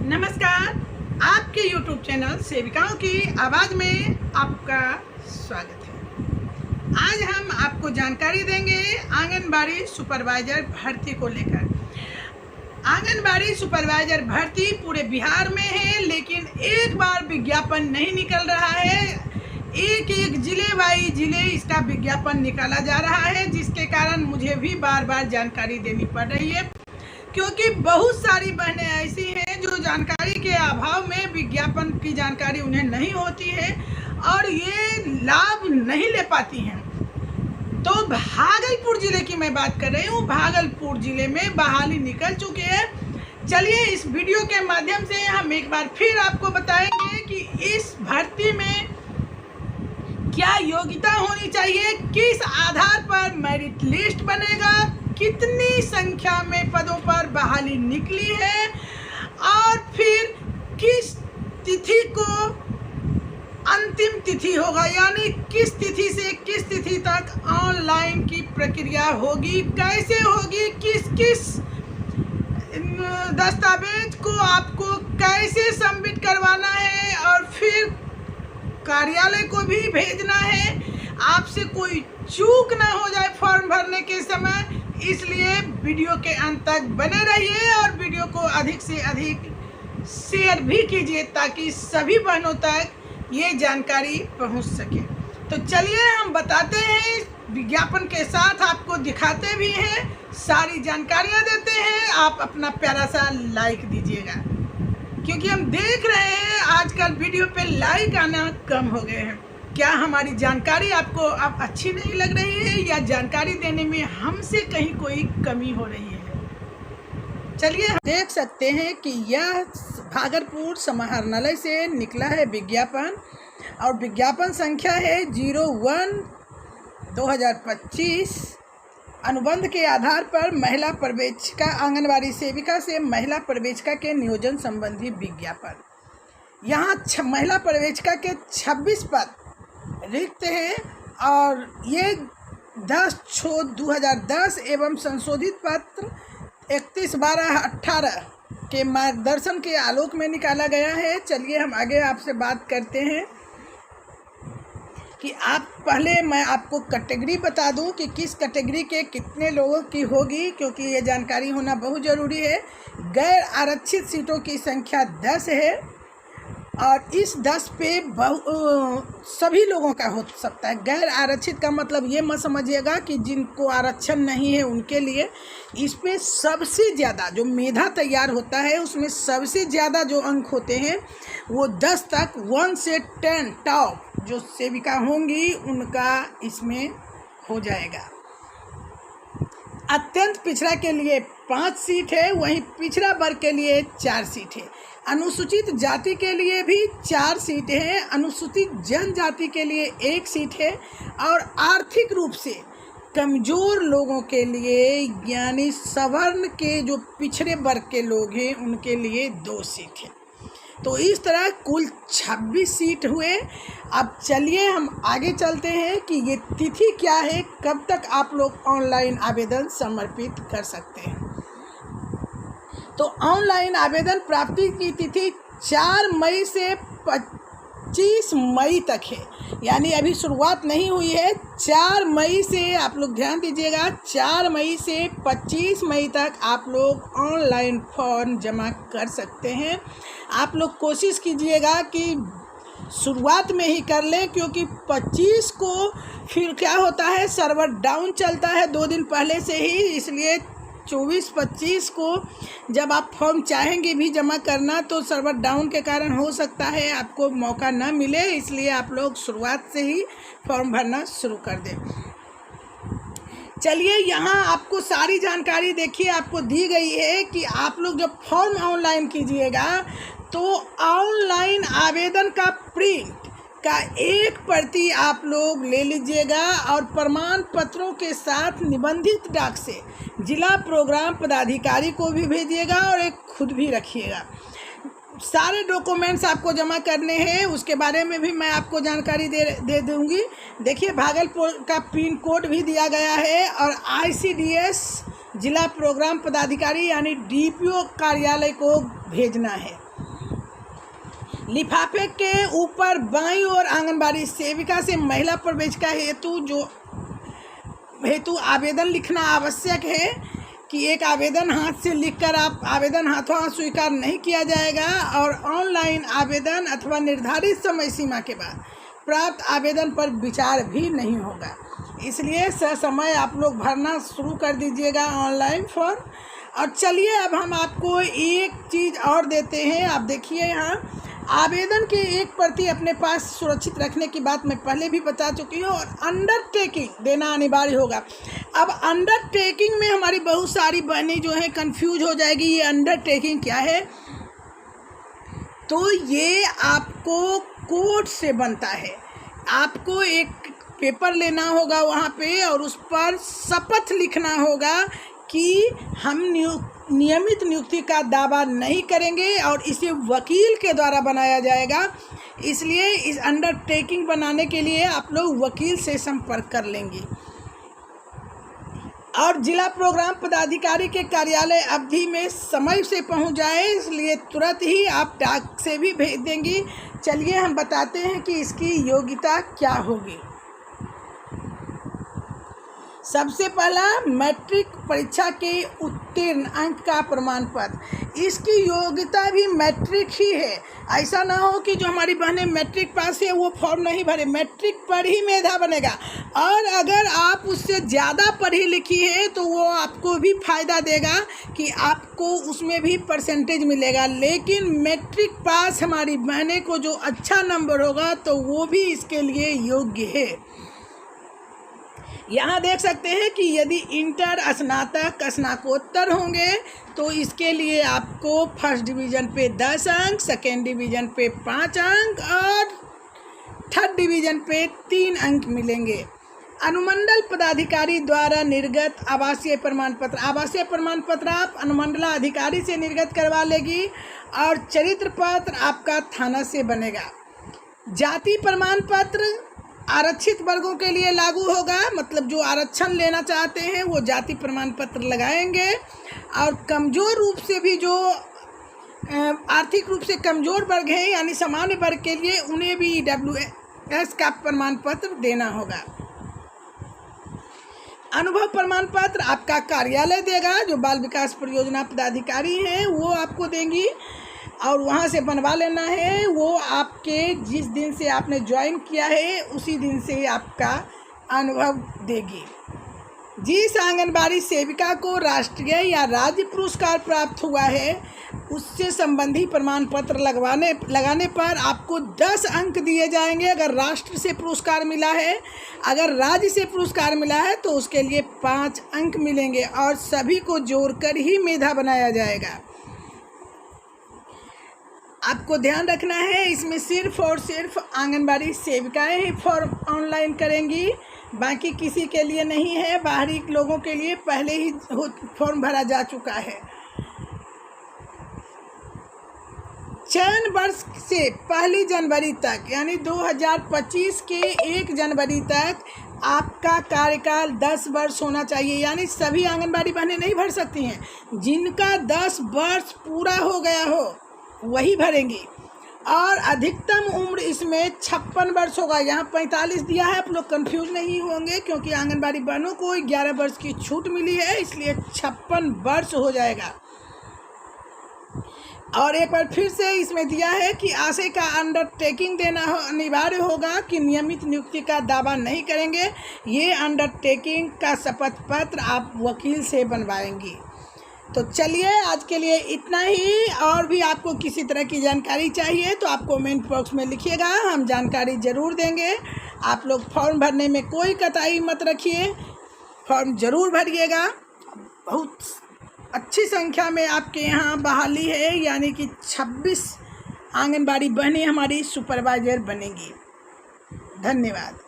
नमस्कार, आपके YouTube channel सेविकाओं की आवाज़ में आपका स्वागत है। आज हम आपको जानकारी देंगे आंगनबाड़ी सुपरवाइज़र भर्ती को लेकर। आंगनबाड़ी सुपरवाइज़र भर्ती पूरे बिहार में है, लेकिन एक बार विज्ञापन नहीं निकल रहा है। एक एक ज़िले वाइज ज़िले इसका विज्ञापन निकाला जा रहा है, जिसके कारण मुझे भी बार बार जानकारी देनी पड़ रही है, क्योंकि बहुत सारी बहनें ऐसी हैं जो जानकारी के अभाव में विज्ञापन की जानकारी उन्हें नहीं होती है और ये लाभ नहीं ले पाती हैं। तो भागलपुर ज़िले की मैं बात कर रही हूँ। भागलपुर ज़िले में बहाली निकल चुकी है। चलिए इस वीडियो के माध्यम से हम एक बार फिर आपको बताएंगे कि इस भर्ती में क्या योग्यता होनी चाहिए, किस आधार पर मेरिट लिस्ट बनेगा, कितनी संख्या में पदों पर बहाली निकली है और फिर किस तिथि को अंतिम तिथि होगा, यानी किस तिथि से किस तिथि तक ऑनलाइन की प्रक्रिया होगी, कैसे होगी, किस किस दस्तावेज को आपको कैसे सबमिट करवाना है और फिर कार्यालय को भी भेजना है। आपसे कोई चूक ना हो जाए फॉर्म भरने के समय, इसलिए वीडियो के अंत तक बने रहिए और वीडियो को अधिक से अधिक शेयर भी कीजिए ताकि सभी बहनों तक ये जानकारी पहुंच सके। तो चलिए हम बताते हैं, विज्ञापन के साथ आपको दिखाते भी हैं, सारी जानकारियां देते हैं। आप अपना प्यारा सा लाइक दीजिएगा, क्योंकि हम देख रहे हैं आजकल वीडियो पे लाइक आना कम हो गए हैं। क्या हमारी जानकारी आपको अब अच्छी नहीं लग रही है या जानकारी देने में हमसे कहीं कोई कमी हो रही है? चलिए हम देख सकते हैं कि यह भागलपुर समाहरणालय से निकला है विज्ञापन और विज्ञापन संख्या है 01/2025। अनुबंध के आधार पर महिला पर्यवेक्षिका आंगनबाड़ी सेविका से महिला पर्यवेक्षिका के नियोजन संबंधी विज्ञापन। यहाँ महिला पर्यवेक्षिका के 26 पद रिक्त हैं और ये 10/6/2010 एवं संशोधित पत्र 31/12/18 के मार्गदर्शन के आलोक में निकाला गया है। चलिए हम आगे आपसे बात करते हैं कि पहले मैं आपको कैटेगरी बता दूं कि किस कैटेगरी के कितने लोगों की होगी, क्योंकि ये जानकारी होना बहुत ज़रूरी है। गैर आरक्षित सीटों की संख्या 10 है और इस 10 पे सभी लोगों का हो सकता है। गैर आरक्षित का मतलब ये मत समझिएगा कि जिनको आरक्षण नहीं है उनके लिए। इस पे सबसे ज़्यादा जो मेधा तैयार होता है उसमें सबसे ज़्यादा जो अंक होते हैं वो 10 तक 1 से 10 टॉप जो सेविका होंगी उनका इसमें हो जाएगा। अत्यंत पिछड़ा के लिए 5 सीट है, वहीं पिछड़ा वर्ग के लिए 4 सीट है। अनुसूचित जाति के लिए भी 4 सीट हैं, अनुसूचित जनजाति के लिए 1 सीट है और आर्थिक रूप से कमज़ोर लोगों के लिए यानी सवर्ण के जो पिछड़े वर्ग के लोग हैं उनके लिए 2 सीट है। तो इस तरह कुल 26 सीट हुए। अब चलिए हम आगे चलते हैं कि ये तिथि क्या है, कब तक आप लोग ऑनलाइन आवेदन समर्पित कर सकते हैं। तो ऑनलाइन आवेदन प्राप्ति की तिथि 4 मई से 25 मई तक है, यानी अभी शुरुआत नहीं हुई है। 4 मई से आप लोग ध्यान दीजिएगा, 4 मई से 25 मई तक आप लोग ऑनलाइन फॉर्म जमा कर सकते हैं। आप लोग कोशिश कीजिएगा कि शुरुआत में ही कर लें, क्योंकि 25 को फिर क्या होता है, सर्वर डाउन चलता है 2 दिन पहले से ही, इसलिए 24-25 को जब आप फॉर्म चाहेंगे भी जमा करना तो सर्वर डाउन के कारण हो सकता है आपको मौका ना मिले, इसलिए आप लोग शुरुआत से ही फॉर्म भरना शुरू कर दें। चलिए यहाँ आपको सारी जानकारी देखिए आपको दी गई है कि आप लोग जब फॉर्म ऑनलाइन कीजिएगा तो ऑनलाइन आवेदन का प्रिंट का 1 प्रति आप लोग ले लीजिएगा और प्रमाण पत्रों के साथ निबंधित डाक से जिला प्रोग्राम पदाधिकारी को भी भेजिएगा और एक खुद भी रखिएगा। सारे डॉक्यूमेंट्स आपको जमा करने हैं, उसके बारे में भी मैं आपको जानकारी दे दूंगी। देखिए भागलपुर का पिन कोड भी दिया गया है और ICDS जिला प्रोग्राम पदाधिकारी यानी DPO कार्यालय को भेजना है। लिफाफे के ऊपर बाईं ओर आंगनबाड़ी सेविका से महिला प्रवेश का हेतु आवेदन लिखना आवश्यक है कि एक आवेदन हाथ से लिखकर आप आवेदन हाथों हाथ स्वीकार नहीं किया जाएगा और ऑनलाइन आवेदन अथवा निर्धारित समय सीमा के बाद प्राप्त आवेदन पर विचार भी नहीं होगा। इसलिए ससमय आप लोग भरना शुरू कर दीजिएगा ऑनलाइन फॉर्म। और चलिए अब हम आपको एक चीज़ और देते हैं। आप देखिए यहाँ आवेदन की एक प्रति अपने पास सुरक्षित रखने की बात मैं पहले भी बता चुकी हूँ और अंडरटेकिंग देना अनिवार्य होगा। अब अंडरटेकिंग में हमारी बहुत सारी बहनें जो है कंफ्यूज हो जाएगी, ये अंडरटेकिंग क्या है। तो ये आपको कोर्ट से बनता है। आपको एक पेपर लेना होगा वहाँ पे और उस पर शपथ लिखना होगा कि हम नियमित नियुक्ति का दावा नहीं करेंगे और इसे वकील के द्वारा बनाया जाएगा। इसलिए इस अंडरटेकिंग बनाने के लिए आप लोग वकील से संपर्क कर लेंगे। और जिला प्रोग्राम पदाधिकारी के कार्यालय अवधि में समय से पहुंच जाए, इसलिए तुरंत ही आप डाक से भी भेज देंगी। चलिए हम बताते हैं कि इसकी योग्यता क्या होगी। सबसे पहला मैट्रिक परीक्षा के उत्तीर्ण अंक का प्रमाण पत्र। इसकी योग्यता भी मैट्रिक ही है। ऐसा ना हो कि जो हमारी बहनें मैट्रिक पास है वो फॉर्म नहीं भरे, मैट्रिक पर ही मेधा बनेगा। और अगर आप उससे ज़्यादा पढ़ी लिखी है तो वो आपको भी फ़ायदा देगा कि आपको उसमें भी परसेंटेज मिलेगा। लेकिन मैट्रिक पास हमारी बहनें को जो अच्छा नंबर होगा तो वो भी इसके लिए योग्य है। यहाँ देख सकते हैं कि यदि इंटर, स्नातक, स्नाकोत्तर होंगे तो इसके लिए आपको फर्स्ट डिवीज़न पे 10 अंक, सेकेंड डिवीज़न पे 5 अंक और थर्ड डिवीज़न पे 3 अंक मिलेंगे। अनुमंडल पदाधिकारी द्वारा निर्गत आवासीय प्रमाण पत्र। आवासीय प्रमाण पत्र आप अनुमंडला अधिकारी से निर्गत करवा लेगी और चरित्र पत्र आपका थाना से बनेगा। जाति प्रमाण पत्र आरक्षित वर्गों के लिए लागू होगा, मतलब जो आरक्षण लेना चाहते हैं वो जाति प्रमाण पत्र लगाएंगे। और कमज़ोर रूप से भी जो आर्थिक रूप से कमज़ोर वर्ग हैं यानी सामान्य वर्ग के लिए उन्हें भी EWS का प्रमाण पत्र देना होगा। अनुभव प्रमाण पत्र आपका कार्यालय देगा, जो बाल विकास परियोजना पदाधिकारी हैं वो आपको देंगी और वहाँ से बनवा लेना है। वो आपके जिस दिन से आपने ज्वाइन किया है उसी दिन से आपका अनुभव देगी। जिस आंगनबाड़ी सेविका को राष्ट्रीय या राज्य पुरस्कार प्राप्त हुआ है उससे संबंधी प्रमाण पत्र लगाने पर आपको 10 अंक दिए जाएंगे अगर राष्ट्र से पुरस्कार मिला है। अगर राज्य से पुरस्कार मिला है तो उसके लिए 5 अंक मिलेंगे और सभी को जोड़कर ही मेधा बनाया जाएगा। आपको ध्यान रखना है इसमें सिर्फ और सिर्फ आंगनबाड़ी सेविकाएं ही फॉर्म ऑनलाइन करेंगी, बाकी किसी के लिए नहीं है। बाहरी लोगों के लिए पहले ही फॉर्म भरा जा चुका है। चयन वर्ष से 1 जनवरी तक यानी 2025 के 1 जनवरी तक आपका कार्यकाल 10 वर्ष होना चाहिए। यानी सभी आंगनबाड़ी बहनें नहीं भर सकती हैं। जिनका 10 वर्ष पूरा हो गया हो वही भरेंगी। और अधिकतम उम्र इसमें 56 वर्ष होगा। यहाँ 45 दिया है, आप लोग कंफ्यूज नहीं होंगे क्योंकि आंगनबाड़ी बहनों को 11 वर्ष की छूट मिली है, इसलिए 56 वर्ष हो जाएगा। और एक बार फिर से इसमें दिया है कि आशय का अंडरटेकिंग देना अनिवार्य होगा कि नियमित नियुक्ति का दावा नहीं करेंगे। ये अंडरटेकिंग का शपथ पत्र आप वकील से बनवाएंगी। तो चलिए आज के लिए इतना ही। और भी आपको किसी तरह की जानकारी चाहिए तो आप कमेंट बॉक्स में लिखिएगा, हम जानकारी ज़रूर देंगे। आप लोग फॉर्म भरने में कोई कताई मत रखिए, फॉर्म ज़रूर भरिएगा। बहुत अच्छी संख्या में आपके यहाँ बहाली है, यानी कि 26 आंगनबाड़ी बहनें हमारी सुपरवाइजर बनेंगी। धन्यवाद।